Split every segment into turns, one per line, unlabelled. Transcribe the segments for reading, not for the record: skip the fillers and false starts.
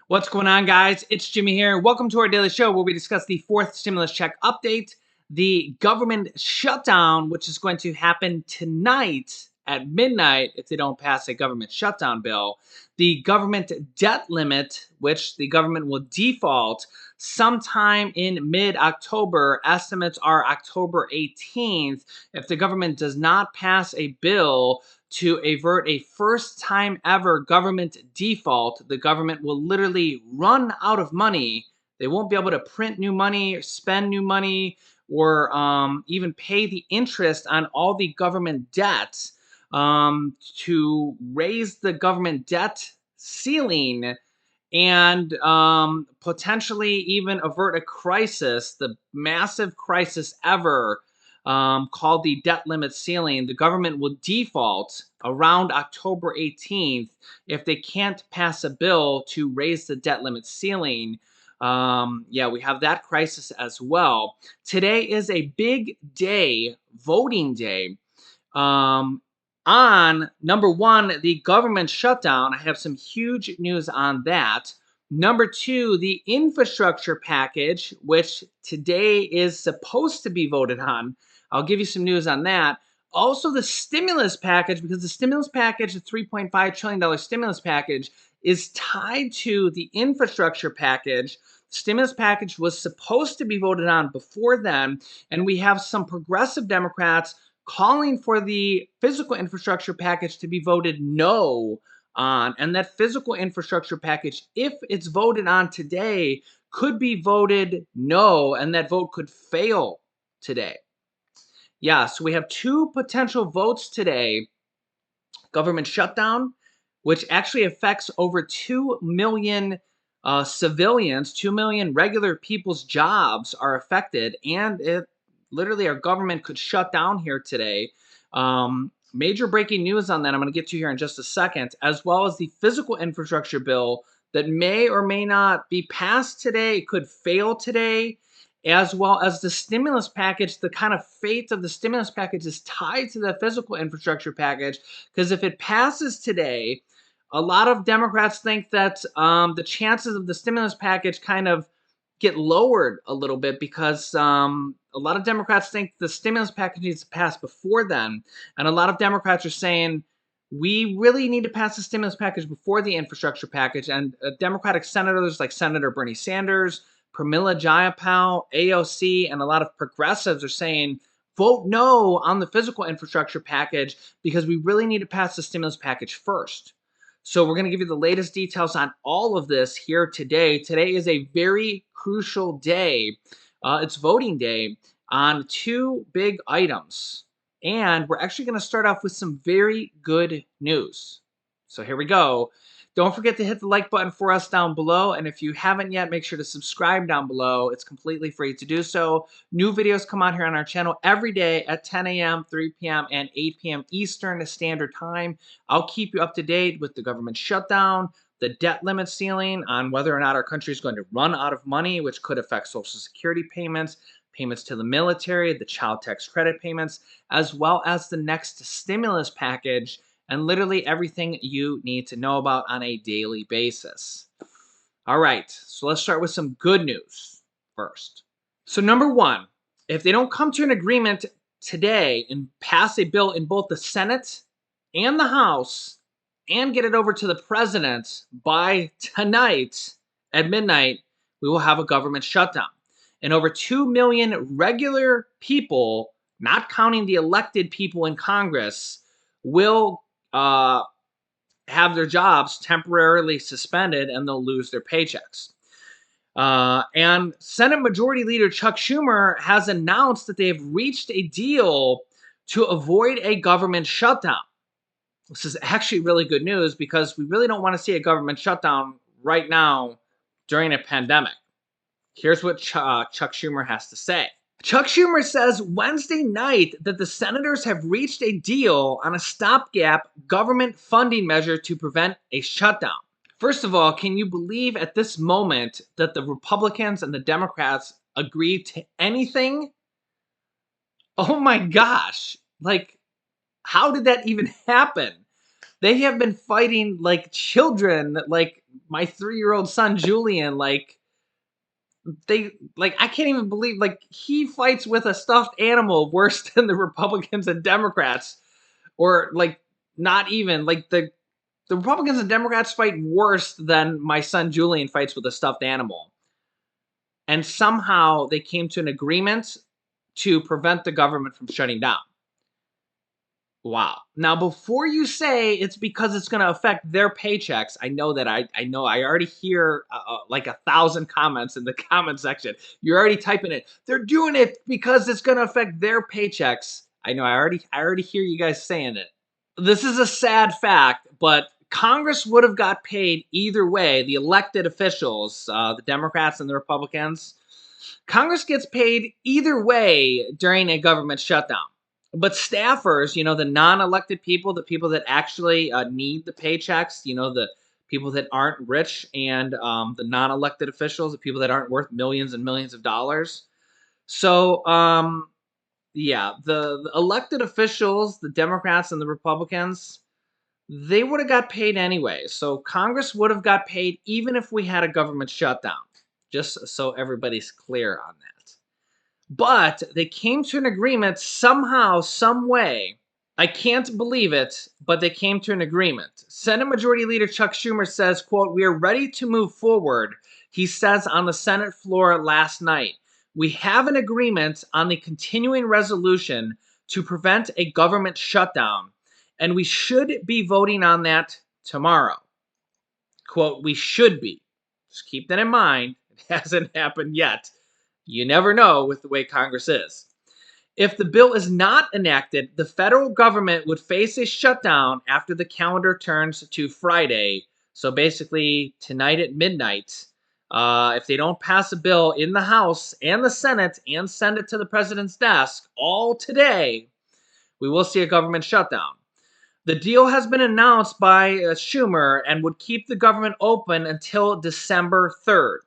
What's going on, guys? It's Jimmy here. Welcome to our daily show where we discuss the fourth stimulus check update, the government shutdown, which is going to happen tonight at midnight if they don't pass a government shutdown bill, the government debt limit, which the government will default sometime in mid-October. Estimates are October 18th. If the government does not pass a bill to avert a first time ever government default, the government will literally run out of money. They won't be able to print new money, or spend new money, or even pay the interest on all the government debt. To raise the government debt ceiling and potentially even avert a crisis, the massive crisis ever called the debt limit ceiling. The government will default around October 18th if they can't pass a bill to raise the debt limit ceiling. Yeah, we have that crisis as well. Today is a big day, voting day. On number one, the government shutdown. I have some huge news on that. Number two, the infrastructure package, which today is supposed to be voted on. I'll give you some news on that. Also, the stimulus package, because the stimulus package, the $3.5 trillion stimulus package, is tied to the infrastructure package. Stimulus package was supposed to be voted on before then, and we have some progressive Democrats calling for the physical infrastructure package to be voted no on. And that physical infrastructure package, if it's voted on today, could be voted no, and that vote could fail today. Yeah, so we have two potential votes today. Government shutdown, which actually affects over 2 million civilians, 2 million regular people's jobs are affected, and it literally our government could shut down here today. Major breaking news on that I'm going to get to here in just a second, as well as the physical infrastructure bill that may or may not be passed today. It could fail today, as well as the stimulus package. The kind of fate of the stimulus package is tied to the physical infrastructure package, because if it passes today, a lot of Democrats think that the chances of the stimulus package kind of get lowered a little bit, because a lot of Democrats think the stimulus package needs to pass before then. And a lot of Democrats are saying, we really need to pass the stimulus package before the infrastructure package. And Democratic senators like Senator Bernie Sanders, Pramila Jayapal, AOC, and a lot of progressives are saying, vote no on the physical infrastructure package because we really need to pass the stimulus package first. So we're going to give you the latest details on all of this here today. Today is a very crucial day. It's voting day on two big items. And we're actually going to start off with some very good news. So here we go. Don't forget to hit the like button for us down below. And if you haven't yet, make sure to subscribe down below. It's completely free to do so. New videos come out here on our channel every day at 10 a.m., 3 p.m., and 8 p.m. Eastern Standard Time. I'll keep you up to date with the government shutdown, the debt limit ceiling, on whether or not our country is going to run out of money, which could affect Social Security payments, payments to the military, the child tax credit payments, as well as the next stimulus package, and literally everything you need to know about on a daily basis. All right, so let's start with some good news first. So number one, if they don't come to an agreement today and pass a bill in both the Senate and the House and get it over to the president by tonight at midnight, we will have a government shutdown. And over 2 million regular people, not counting the elected people in Congress, will have their jobs temporarily suspended, and they'll lose their paychecks. And Senate Majority Leader Chuck Schumer has announced that they have reached a deal to avoid a government shutdown. This is actually really good news, because we really don't want to see a government shutdown right now during a pandemic. Here's what Chuck Schumer has to say. Chuck Schumer says Wednesday night that the senators have reached a deal on a stopgap government funding measure to prevent a shutdown. First of all, can you believe at this moment that the Republicans and the Democrats agreed to anything? Oh my gosh. Like, how did that even happen? They have been fighting like children, like my 3-year-old son Julian, I can't even believe he fights with a stuffed animal worse than the Republicans and Democrats, or not even the Republicans and Democrats fight worse than my son Julian fights with a stuffed animal. And somehow they came to an agreement to prevent the government from shutting down. Wow. Now, before you say it's because it's going to affect their paychecks, I know that I already hear like 1,000 comments in the comment section. You're already typing it. They're doing it because it's going to affect their paychecks. I know. I already hear you guys saying it. This is a sad fact, but Congress would have got paid either way. The elected officials, the Democrats and the Republicans, Congress gets paid either way during a government shutdown. But staffers, the non-elected people, the people that actually need the paychecks, the people that aren't rich, and the non-elected officials, the people that aren't worth millions and millions of dollars. So, yeah, the elected officials, the Democrats and the Republicans, they would have got paid anyway. So Congress would have got paid even if we had a government shutdown, just so everybody's clear on that. But they came to an agreement somehow, some way. I can't believe it, but they came to an agreement. Senate Majority Leader Chuck Schumer says, quote, "We are ready to move forward," he says on the Senate floor last night. "We have an agreement on the continuing resolution to prevent a government shutdown, and we should be voting on that tomorrow." Quote, "We should be." Just keep that in mind. It hasn't happened yet. You never know with the way Congress is. If the bill is not enacted, the federal government would face a shutdown after the calendar turns to Friday. So basically, tonight at midnight, if they don't pass a bill in the House and the Senate and send it to the president's desk all today, we will see a government shutdown. The deal has been announced by Schumer and would keep the government open until December 3rd.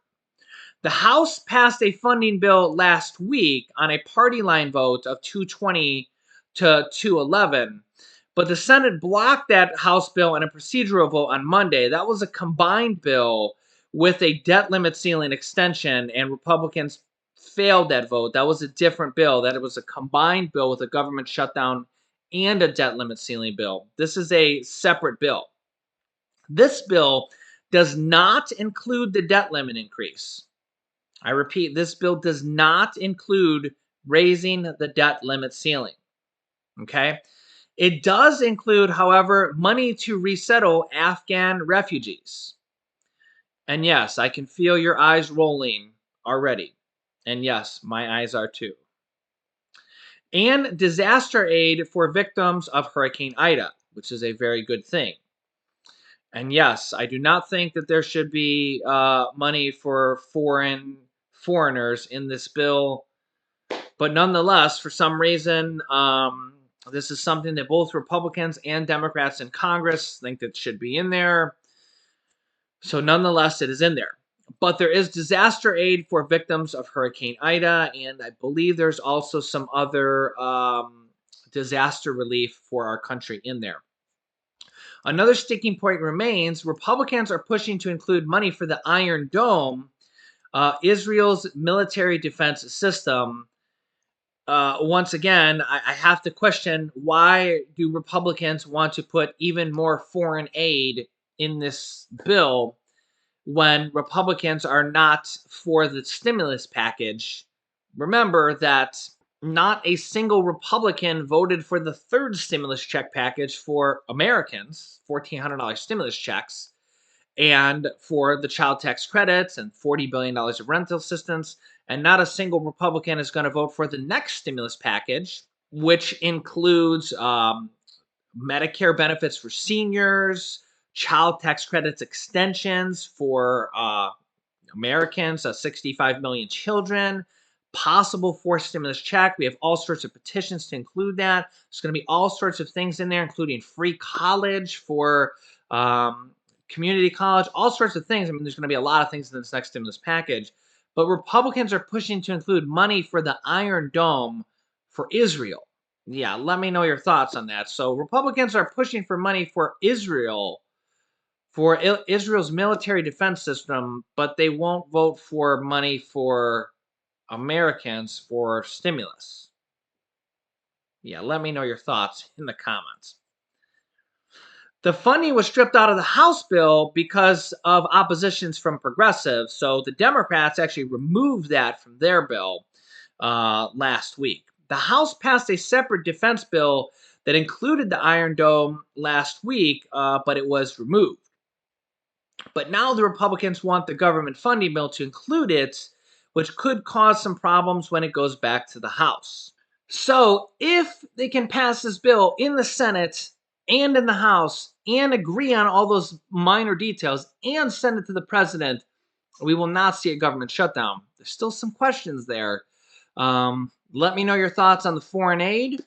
The House passed a funding bill last week on a party line vote of 220 to 211, but the Senate blocked that House bill in a procedural vote on Monday. That was a combined bill with a debt limit ceiling extension, and Republicans failed that vote. That was a different bill. That it was a combined bill with a government shutdown and a debt limit ceiling bill. This is a separate bill. This bill does not include the debt limit increase. I repeat, this bill does not include raising the debt limit ceiling. Okay? It does include, however, money to resettle Afghan refugees. And yes, I can feel your eyes rolling already. And yes, my eyes are too. And disaster aid for victims of Hurricane Ida, which is a very good thing. And yes, I do not think that there should be money for foreigners in this bill. But nonetheless, for some reason, this is something that both Republicans and Democrats in Congress think that should be in there. So nonetheless, it is in there. But there is disaster aid for victims of Hurricane Ida, and I believe there's also some other disaster relief for our country in there. Another sticking point remains. Republicans are pushing to include money for the Iron Dome, Israel's military defense system. Once again, I have to question, why do Republicans want to put even more foreign aid in this bill when Republicans are not for the stimulus package? Remember that not a single Republican voted for the third stimulus check package for Americans, $1,400 stimulus checks, and for the child tax credits and $40 billion of rental assistance. And not a single Republican is going to vote for the next stimulus package, which includes Medicare benefits for seniors, child tax credits extensions for Americans, 65 million children, possible fourth stimulus check. We have all sorts of petitions to include that. There's going to be all sorts of things in there, including free college for community college, all sorts of things. I mean, there's going to be a lot of things in this next stimulus package. But Republicans are pushing to include money for the Iron Dome for Israel. Yeah, let me know your thoughts on that. So Republicans are pushing for money for Israel for Israel's military defense system, but they won't vote for money for Americans for stimulus. Yeah, let me know your thoughts in the comments. The funding was stripped out of the House bill because of oppositions from progressives. So the Democrats actually removed that from their bill last week. The House passed a separate defense bill that included the Iron Dome last week, but it was removed. But now the Republicans want the government funding bill to include it, which could cause some problems when it goes back to the House. So if they can pass this bill in the Senate and in the House and agree on all those minor details and send it to the president, we will not see a government shutdown. There's still some questions there. Let me know your thoughts on the foreign aid.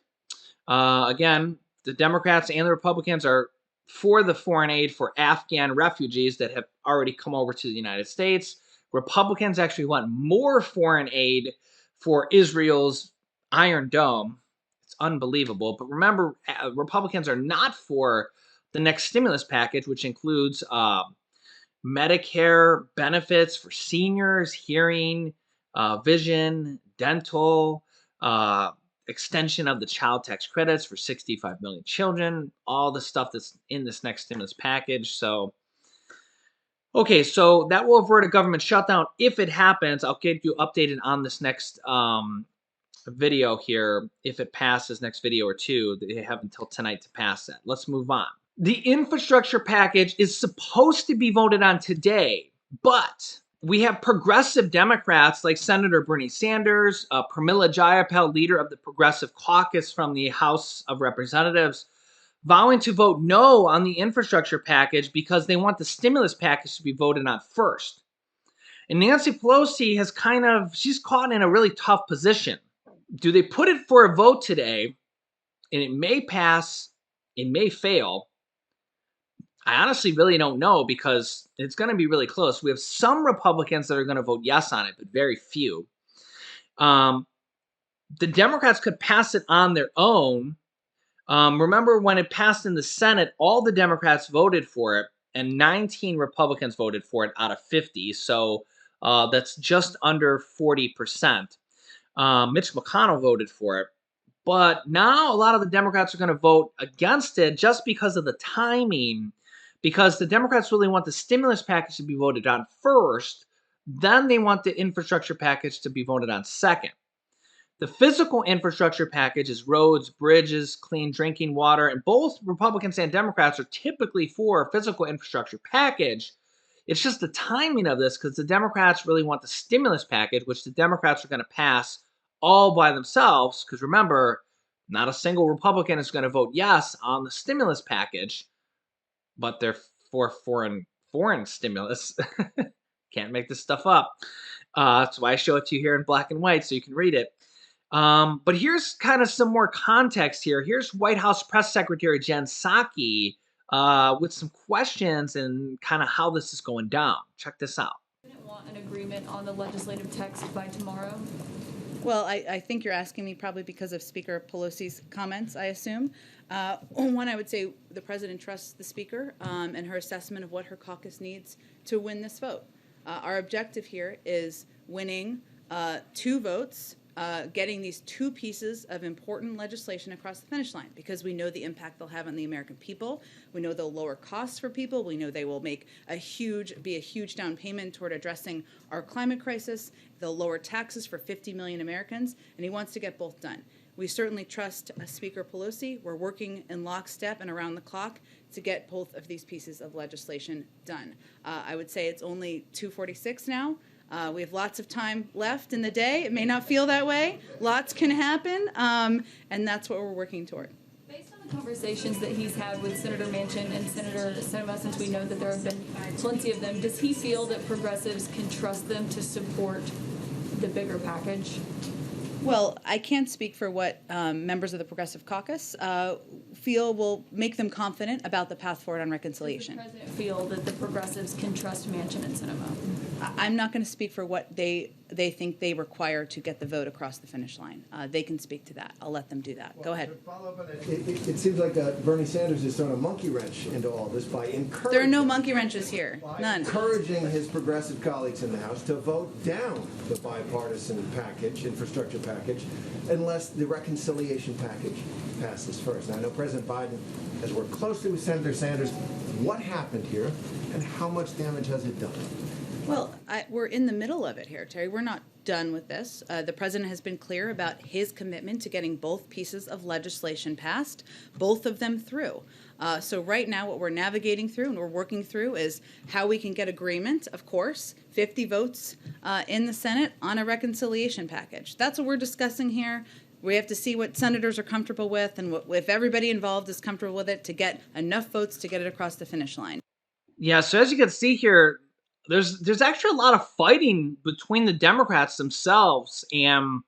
Again, the Democrats and the Republicans are for the foreign aid for Afghan refugees that have already come over to the United States. Republicans actually want more foreign aid for Israel's Iron Dome. It's unbelievable. But remember, Republicans are not for the next stimulus package, which includes Medicare benefits for seniors, hearing, vision, dental, extension of the child tax credits for 65 million children, all the stuff that's in this next stimulus package. So, okay, so that will avert a government shutdown if it happens. I'll get you updated on this next video here. If it passes, next video or two, they have until tonight to pass that. Let's move on. The infrastructure package is supposed to be voted on today, but we have progressive Democrats like Senator Bernie Sanders, Pramila Jayapal, leader of the Progressive Caucus from the House of Representatives, vowing to vote no on the infrastructure package because they want the stimulus package to be voted on first. And Nancy Pelosi has she's caught in a really tough position. Do they put it for a vote today, and it may pass, it may fail? I honestly really don't know because it's going to be really close. We have some Republicans that are going to vote yes on it, but very few. The Democrats could pass it on their own. Remember when it passed in the Senate, all the Democrats voted for it, and 19 Republicans voted for it out of 50. So that's just under 40%. Mitch McConnell voted for it. But now a lot of the Democrats are going to vote against it just because of the timing, because the Democrats really want the stimulus package to be voted on first, then they want the infrastructure package to be voted on second. The physical infrastructure package is roads, bridges, clean drinking water, and both Republicans and Democrats are typically for a physical infrastructure package. It's just the timing of this because the Democrats really want the stimulus package, which the Democrats are going to pass all by themselves, because remember, not a single Republican is going to vote yes on the stimulus package, but they're for foreign stimulus. Can't make this stuff up. That's why I show it to you here in black and white so you can read it. But here's kind of some more context here. Here's White House Press Secretary Jen Psaki with some questions and kind of how this is going down. Check this out.
Want an agreement on the legislative text by tomorrow?
Well, I think you're asking me probably because of Speaker Pelosi's comments, I assume. One, I would say the president trusts the Speaker and her assessment of what her caucus needs to win this vote. Our objective here is winning 2 votes, getting these 2 pieces of important legislation across the finish line, because we know the impact they'll have on the American people. We know they'll lower costs for people. We know they will make be a huge down payment toward addressing our climate crisis. They'll lower taxes for 50 million Americans, and he wants to get both done. We certainly trust Speaker Pelosi. We're working in lockstep and around the clock to get both of these pieces of legislation done. I would say it's only 2:46 now. We have lots of time left in the day. It may not feel that way. Lots can happen, and that's what we're working toward.
Based on the conversations that he's had with Senator Manchin and Senator Sinema, since we know that there have been plenty of them, does he feel that progressives can trust them to support the bigger package?
Well, I can't speak for what members of the Progressive Caucus feel will make them confident about the path forward on reconciliation.
Does the president feel that the progressives can trust Manchin and Sinema?
I'm not going to speak for what they think they require to get the vote across the finish line. They can speak to that. I'll let them do that. Go ahead.
To follow up on that, it seems like Bernie Sanders is throwing a monkey wrench into all this by encouraging.
There are no monkey wrenches here. None.
Encouraging his progressive colleagues in the House to vote down the bipartisan package, infrastructure package, unless the reconciliation package passes first. Now, I know President Biden has worked closely with Senator Sanders. What happened here, and how much damage has it done?
Well, we're in the middle of it here, Terry. We're not done with this. The president has been clear about his commitment to getting both pieces of legislation passed, both of them through. So right now what we're navigating through and we're working through is how we can get agreement, of course, 50 votes in the Senate on a reconciliation package. That's what we're discussing here. We have to see what senators are comfortable with and if everybody involved is comfortable with it to get enough votes to get it across the finish line.
Yeah, so as you can see here, there's actually a lot of fighting between the Democrats themselves, and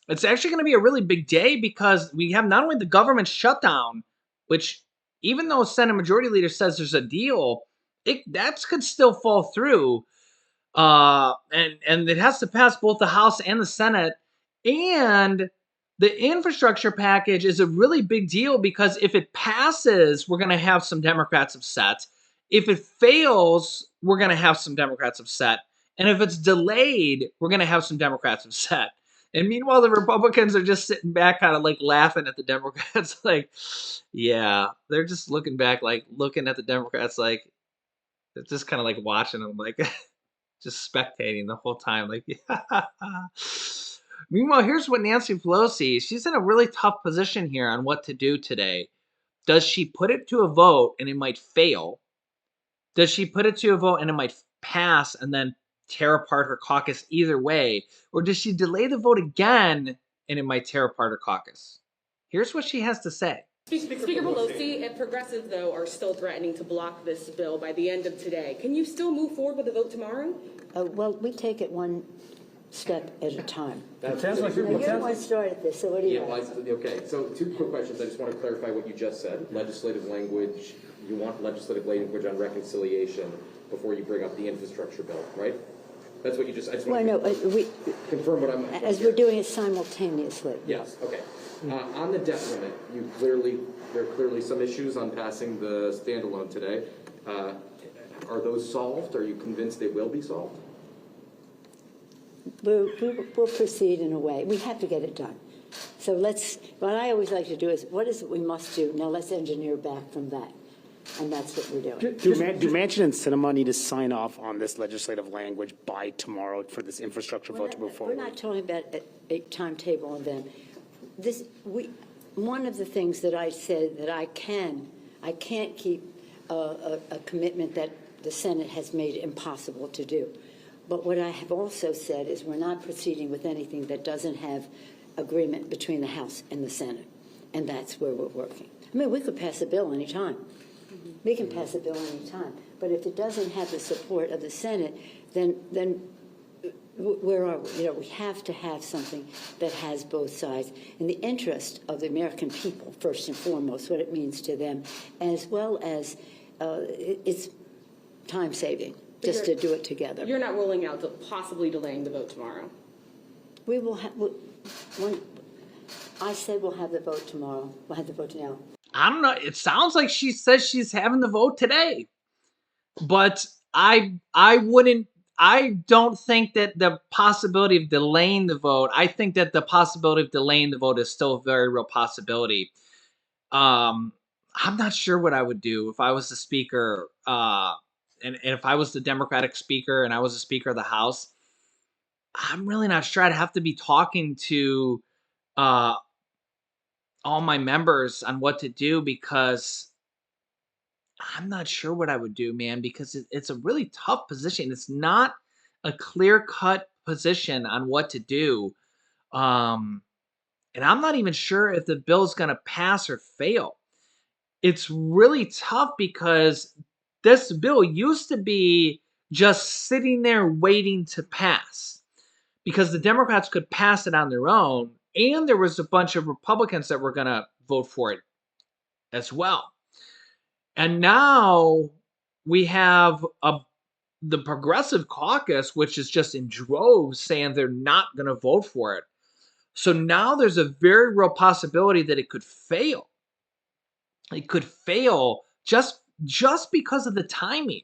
it's actually going to be a really big day because we have not only the government shutdown, which even though Senate Majority Leader says there's a deal, that could still fall through, and it has to pass both the House and the Senate, and the infrastructure package is a really big deal because if it passes, we're going to have some Democrats upset. If it fails, we're going to have some Democrats upset. And if it's delayed, we're going to have some Democrats upset. And meanwhile, the Republicans are just sitting back kind of like laughing at the Democrats. Like, yeah, they're just looking back, like looking at the Democrats, like they're just kind of like watching them, like just spectating the whole time. Like, yeah. Meanwhile, here's what Nancy Pelosi, she's in a really tough position here on what to do today. Does she put it to a vote and it might fail? Does she put it to a vote and it might pass and then tear apart her caucus either way? Or does she delay the vote again and it might tear apart her caucus? Here's what she has to say.
Speaker Pelosi and progressives, though, are still threatening to block this bill by the end of today. Can you still move forward with the vote tomorrow?
Well, we take it one step at a time.
That sounds like
You're the one started this, so what do you want?
Okay, so two quick questions. I just want to clarify what you just said. Legislative language, you want legislative language on reconciliation before you bring up the infrastructure bill, right? That's what you just, I just want to
we,
confirm what I'm...
as we're doing it simultaneously.
Yes, okay. On the debt limit, there are clearly some issues on passing the standalone today. Are those solved? Are you convinced they will be solved?
We'll proceed in a way. We have to get it done. So what I always like to do is, what is it we must do? Now let's engineer back from that. And that's what we're doing.
Do Manchin and Sinema need to sign off on this legislative language by tomorrow for this infrastructure vote to move forward?
We're not talking about a timetable on them. One of the things that I said that I can't keep a commitment that the Senate has made impossible to do. But what I have also said is we're not proceeding with anything that doesn't have agreement between the House and the Senate. And that's where we're working. I mean, we could pass a bill any time. We can pass a bill any time. But if it doesn't have the support of the Senate, then where are we? You know, we have to have something that has both sides in the interest of the American people, first and foremost, what it means to them, as well as it's time saving just to do it together.
You're not ruling out possibly delaying the vote tomorrow?
We will have, I said we'll have the vote tomorrow. We'll have the vote now.
I don't know. It sounds like she says she's having the vote today. But I don't think that the possibility of delaying the vote, I think that the possibility of delaying the vote is still a very real possibility. I'm not sure what I would do if I was the speaker, and if I was the Democratic speaker and I was the Speaker of the House. I'm really not sure. I'd have to be talking to all my members on what to do because I'm not sure what I would do, man, because it's a really tough position. It's not a clear-cut position on what to do. And I'm not even sure if the bill's going to pass or fail. It's really tough because this bill used to be just sitting there waiting to pass because the Democrats could pass it on their own, and there was a bunch of Republicans that were going to vote for it as well. And now we have the Progressive Caucus, which is just in droves saying they're not going to vote for it. So now there's a very real possibility that it could fail. It could fail just because of the timing.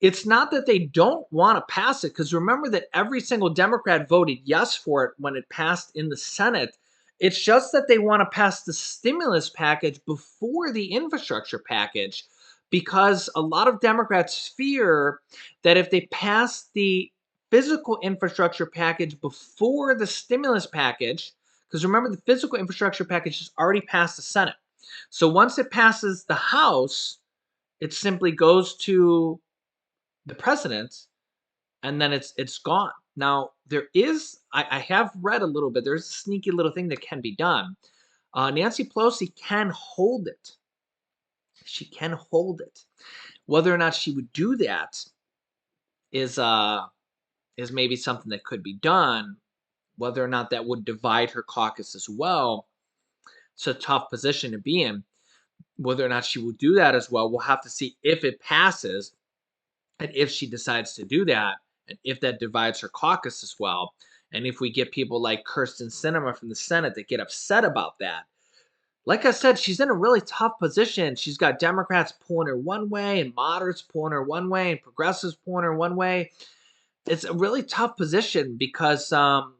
It's not that they don't want to pass it, because remember that every single Democrat voted yes for it when it passed in the Senate. It's just that they want to pass the stimulus package before the infrastructure package, because a lot of Democrats fear that if they pass the physical infrastructure package before the stimulus package, because remember the physical infrastructure package has already passed the Senate. So once it passes the House, it simply goes to the president, and then it's gone. Now there is, I have read a little bit. There's a sneaky little thing that can be done. Nancy Pelosi can hold it. She can hold it. Whether or not she would do that is is maybe something that could be done. Whether or not that would divide her caucus as well, it's a tough position to be in. Whether or not she will do that as well, we'll have to see if it passes. And if she decides to do that, and if that divides her caucus as well, and if we get people like Kirsten Sinema from the Senate that get upset about that, like I said, she's in a really tough position. She's got Democrats pulling her one way, and moderates pulling her one way, and progressives pulling her one way. It's a really tough position because,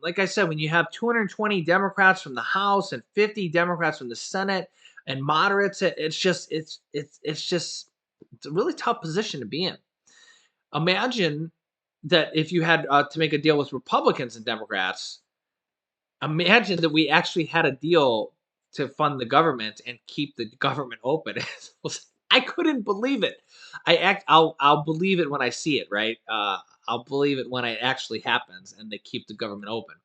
like I said, when you have 220 Democrats from the House and 50 Democrats from the Senate and moderates, it's a really tough position to be in. Imagine that if you had to make a deal with Republicans and Democrats, imagine that we actually had a deal to fund the government and keep the government open. I couldn't believe it. I'll believe it when I see it, right? I'll believe it when it actually happens and they keep the government open.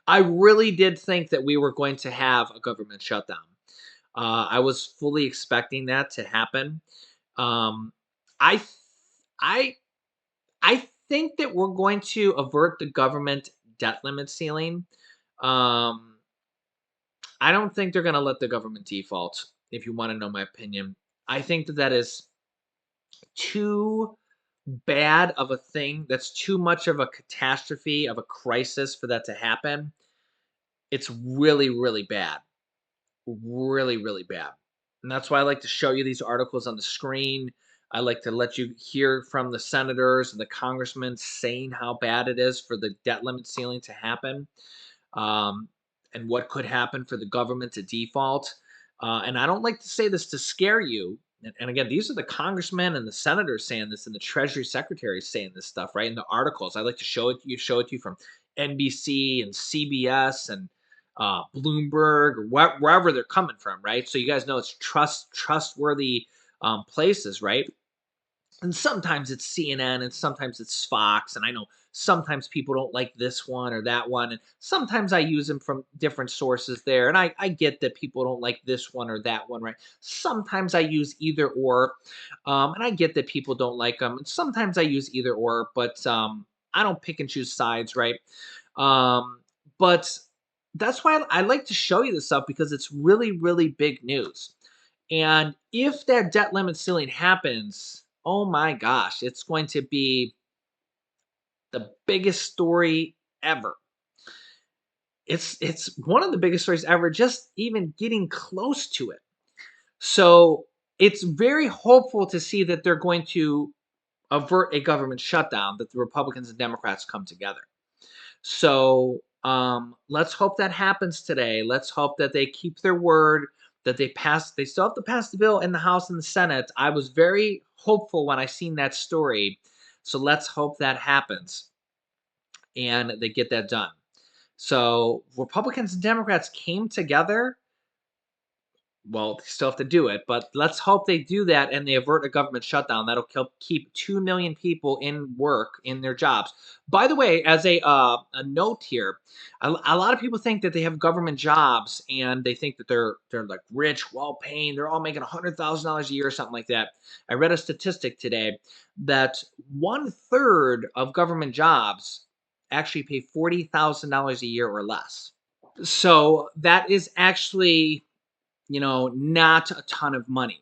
I really did think that we were going to have a government shutdown. I was fully expecting that to happen. Um, I I I think that we're going to avert the government debt limit ceiling. Um, I don't think they're going to let the government default, if you want to know my opinion. I think that that is too bad of a thing. That's too much of a catastrophe, of a crisis for that to happen. It's really, really bad. Really, really bad. And that's why I like to show you these articles on the screen. I like to let you hear from the senators and the congressmen saying how bad it is for the debt limit ceiling to happen, um, and what could happen for the government to default. And I don't like to say this to scare you. And again, these are the congressmen and the senators saying this, and the Treasury Secretary saying this stuff, right? In the articles, I like to show it to you from NBC and CBS and Bloomberg, or wherever they're coming from, right? So you guys know it's trustworthy places, right? And sometimes it's CNN and sometimes it's Fox. And I know sometimes people don't like this one or that one. And sometimes I use them from different sources there. And I get that people don't like this one or that one, right? Sometimes I use either or. And I get that people don't like them. And sometimes I use either or, but I don't pick and choose sides, right? But that's why I like to show you this stuff, because it's really, really big news. And if that debt limit ceiling happens, oh my gosh, it's going to be the biggest story ever. It's one of the biggest stories ever, just even getting close to it. So it's very hopeful to see that they're going to avert a government shutdown, that the Republicans and Democrats come together. So let's hope that happens today. Let's hope that they keep their word, that they pass. They still have to pass the bill in the House and the Senate. I was very hopeful when I seen that story. So let's hope that happens and they get that done. So Republicans and Democrats came together. Well, they still have to do it, but let's hope they do that and they avert a government shutdown. That'll keep 2 million people in work, in their jobs. By the way, as a note here, a lot of people think that they have government jobs and they think that they're like rich, well paying. They're all making $100,000 a year or something like that. I read a statistic today that 1/3 of government jobs actually pay $40,000 a year or less. So that is actually, not a ton of money.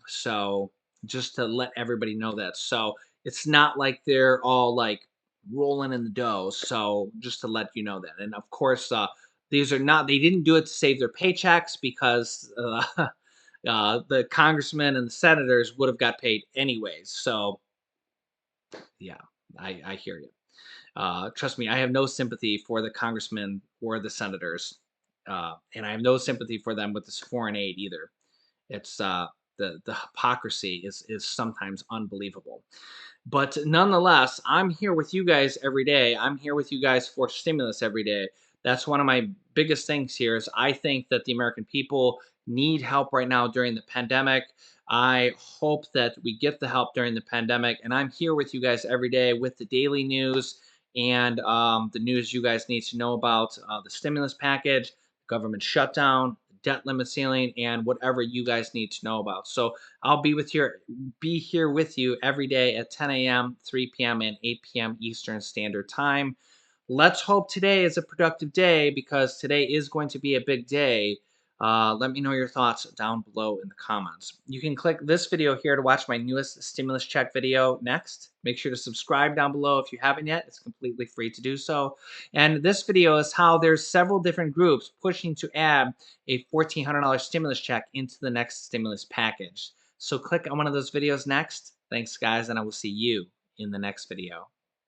So just to let everybody know that. So It's not like they're all like rolling in the dough. So just to let you know that. And of course, these are not. They didn't do it to save their paychecks because the congressmen and the senators would have got paid anyways. So yeah, I hear you. Trust me, I have no sympathy for the congressmen or the senators, and I have no sympathy for them with this foreign aid either. It's the hypocrisy is sometimes unbelievable. But nonetheless, I'm here with you guys every day. I'm here with you guys for stimulus every day. That's one of my biggest things here is I think that the American people need help right now during the pandemic. I hope that we get the help during the pandemic. And I'm here with you guys every day with the daily news and the news you guys need to know about the stimulus package, government shutdown, debt limit ceiling, and whatever you guys need to know about. So I'll be here with you every day at 10 a.m., 3 p.m., and 8 p.m. Eastern Standard Time. Let's hope today is a productive day because today is going to be a big day. Let me know your thoughts down below in the comments. You can click this video here to watch my newest stimulus check video next. Make sure to subscribe down below if you haven't yet. It's completely free to do so. And this video is how there's several different groups pushing to add a $1,400 stimulus check into the next stimulus package. So click on one of those videos next. Thanks, guys, and I will see you in the next video.